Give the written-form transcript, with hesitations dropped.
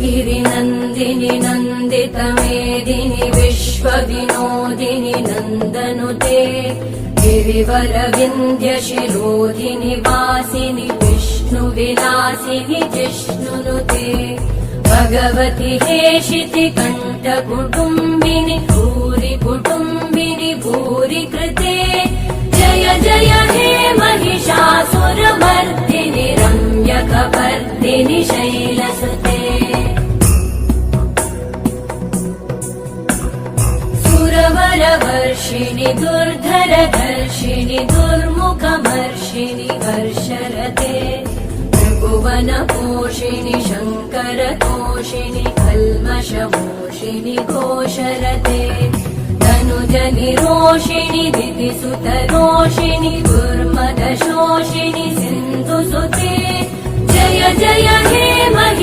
गिरिनन्दिनि नन्दितमेदिनि विश्वविनोदिनि नन्दनुते गिरिवरविन्ध्यशिरोधिनि वासिनि विष्णुविलासिनि जिष्णुनुते भगवति हेशिति कण्ठकुटुम्बिनि भूरि कुटुम्बिनि भूरि कृते जय जय हे महिषासुरमर्दिनि रम्यकपर्दिनि शैलसुते सुरवरवर्षिणि दुर्धरधर्षिणि दुर्मुखमर्षिणि हर्षरते भुवनपोषिणि शङ्करतोषिणि कल्मषमोषिणि घोषरते तनुजनिरोषिणि दितिसुतरोषिणि दुर्मदशोषिणि सिन्धुसुते जय जय हे